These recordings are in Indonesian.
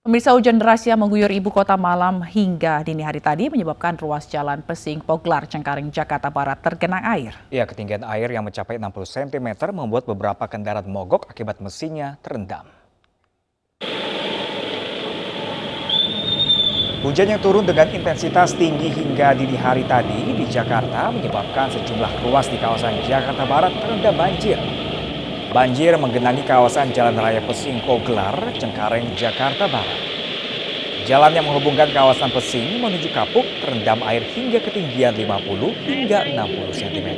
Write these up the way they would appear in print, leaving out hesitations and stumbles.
Pemirsa, hujan deras yang mengguyur ibu kota malam hingga dini hari tadi menyebabkan ruas jalan Pesing Poglar Cengkareng Jakarta Barat tergenang air. Ya, ketinggian air yang mencapai 60 cm membuat beberapa kendaraan mogok akibat mesinnya terendam. Hujan yang turun dengan intensitas tinggi hingga dini hari tadi di Jakarta menyebabkan sejumlah ruas di kawasan Jakarta Barat terendam banjir. Banjir menggenangi kawasan Jalan Raya Pesing Poglar, Cengkareng, Jakarta Barat. Jalan yang menghubungkan kawasan Pesing menuju Kapuk terendam air hingga ketinggian 50 hingga 60 cm.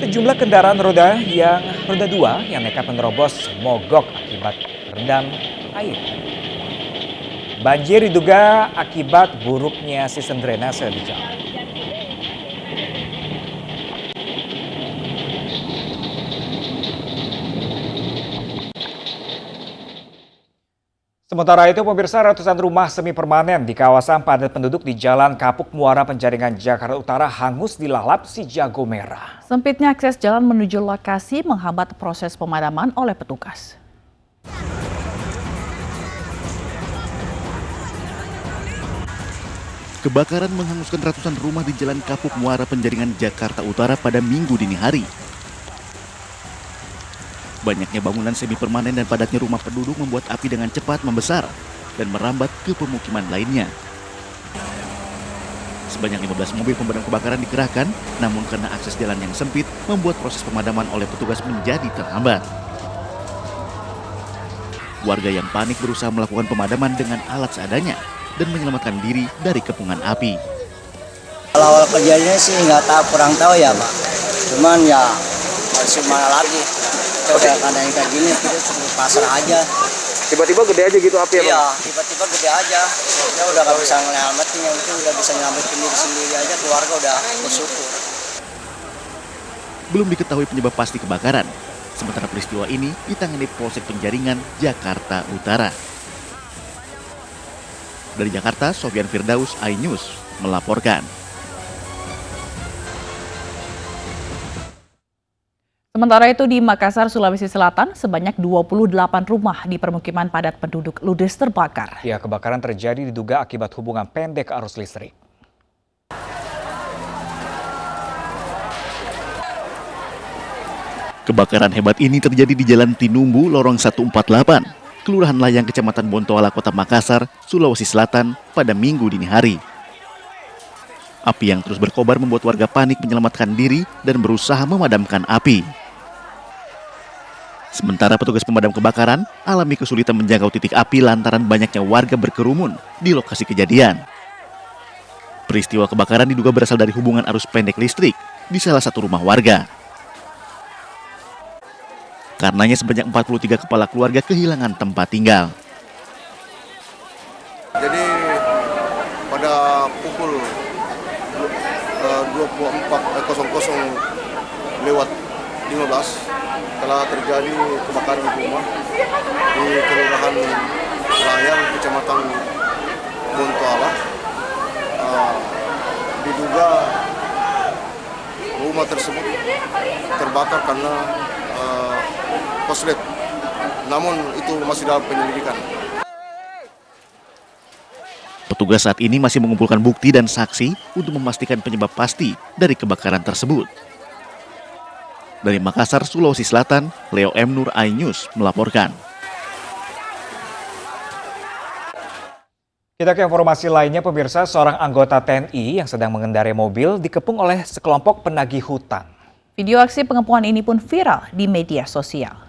Sejumlah kendaraan roda 2 yang nekat menerobos mogok akibat terendam air. Banjir diduga akibat buruknya sistem drainase di jalan. Sementara itu, pemirsa, ratusan rumah semi permanen di kawasan padat penduduk di Jalan Kapuk Muara Penjaringan Jakarta Utara hangus dilalap si jago merah. Sempitnya akses jalan menuju lokasi menghambat proses pemadaman oleh petugas. Kebakaran menghanguskan ratusan rumah di Jalan Kapuk Muara Penjaringan Jakarta Utara pada Minggu dini hari. Banyaknya bangunan semi permanen dan padatnya rumah penduduk membuat api dengan cepat membesar dan merambat ke pemukiman lainnya. Sebanyak 15 mobil pemadam kebakaran dikerahkan, namun karena akses jalan yang sempit membuat proses pemadaman oleh petugas menjadi terhambat. Warga yang panik berusaha melakukan pemadaman dengan alat seadanya dan menyelamatkan diri dari kepungan api. Kalau awal kejadiannya sih kurang tahu ya Pak. Cuman ya harus mana lagi. Kita udah keadaan kayak gini, kita cuma pasrah aja. Tiba-tiba gede aja gitu api ya, Bang? Iya, tiba-tiba gede aja. Kita udah nggak bisa nyelamatin, yang itu udah bisa nyelamatin diri sendiri aja, keluarga udah bersyukur. Belum diketahui penyebab pasti kebakaran. Sementara peristiwa ini ditangani Polsek Penjaringan, Jakarta Utara. Dari Jakarta, Sofyan Firdaus, iNews melaporkan. Sementara itu di Makassar, Sulawesi Selatan, sebanyak 28 rumah di permukiman padat penduduk ludes terbakar. Ya, kebakaran terjadi diduga akibat hubungan pendek arus listrik. Kebakaran hebat ini terjadi di Jalan Tinumbu, Lorong 148, Kelurahan Layang, Kecamatan Bontoala, Kota Makassar, Sulawesi Selatan, pada Minggu dini hari. Api yang terus berkobar membuat warga panik menyelamatkan diri dan berusaha memadamkan api. Sementara petugas pemadam kebakaran alami kesulitan menjangkau titik api lantaran banyaknya warga berkerumun di lokasi kejadian. Peristiwa kebakaran diduga berasal dari hubungan arus pendek listrik di salah satu rumah warga. Karenanya sebanyak 43 kepala keluarga kehilangan tempat tinggal. Jadi pada pukul 24.00 telah terjadi kebakaran rumah di Kelurahan Layang, Kecamatan Bontoala. Diduga rumah tersebut terbakar karena korslet, namun itu masih dalam penyelidikan. Petugas saat ini masih mengumpulkan bukti dan saksi untuk memastikan penyebab pasti dari kebakaran tersebut. Dari Makassar, Sulawesi Selatan, Leo M. Nur, iNews melaporkan. Kita ke informasi lainnya, pemirsa. Seorang anggota TNI yang sedang mengendarai mobil dikepung oleh sekelompok penagih hutang. Video aksi pengepungan ini pun viral di media sosial.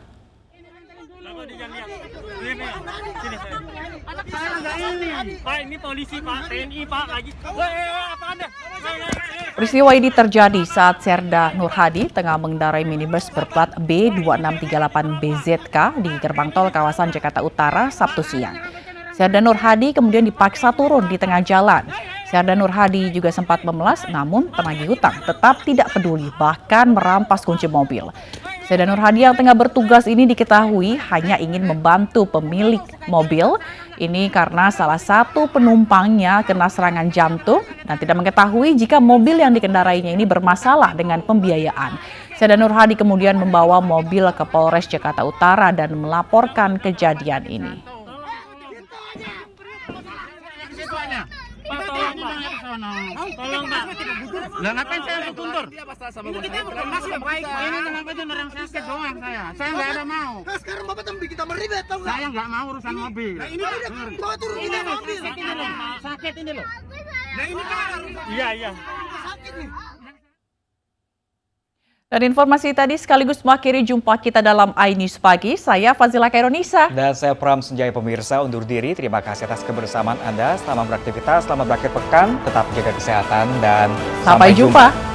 Pak, ini polisi, Pak, TNI, Pak, lagi. Apa Anda? Peristiwa ini terjadi saat Serda Nur Hadi tengah mengendarai minibus berplat B2638BZK di gerbang tol kawasan Jakarta Utara Sabtu siang. Serda Nur Hadi kemudian dipaksa turun di tengah jalan. Serda Nur Hadi juga sempat memelas, namun penagih hutang tetap tidak peduli, bahkan merampas kunci mobil. Serda Nur Hadi yang tengah bertugas ini diketahui hanya ingin membantu pemilik mobil. Ini karena salah satu penumpangnya kena serangan jantung dan tidak mengetahui jika mobil yang dikendarainya ini bermasalah dengan pembiayaan. Serda Nur Hadi kemudian membawa mobil ke Polres Jakarta Utara dan melaporkan kejadian ini. Pak, tolong Pak. Tolong Pak. Lah ngapain saya harus kundur? Kita masih baik Pak. Ini kenapa itu orang sakit doang saya. Saya nggak ada mau. Sekarang Bapak tambah kita meribet tahu nggak? Saya nggak mau urusan mobil. Ini kan Bapak turun kita mobil. Sakit ini loh. Nah ini kan harus Iya. sakit nih. Dan informasi tadi sekaligus mengakhiri jumpa kita dalam iNews Pagi. Saya Fazila Kaironisa. Dan saya Pram Senjaya, pemirsa undur diri. Terima kasih atas kebersamaan Anda. Selamat beraktivitas, selamat berakhir pekan. Tetap jaga kesehatan dan Sampai jumpa.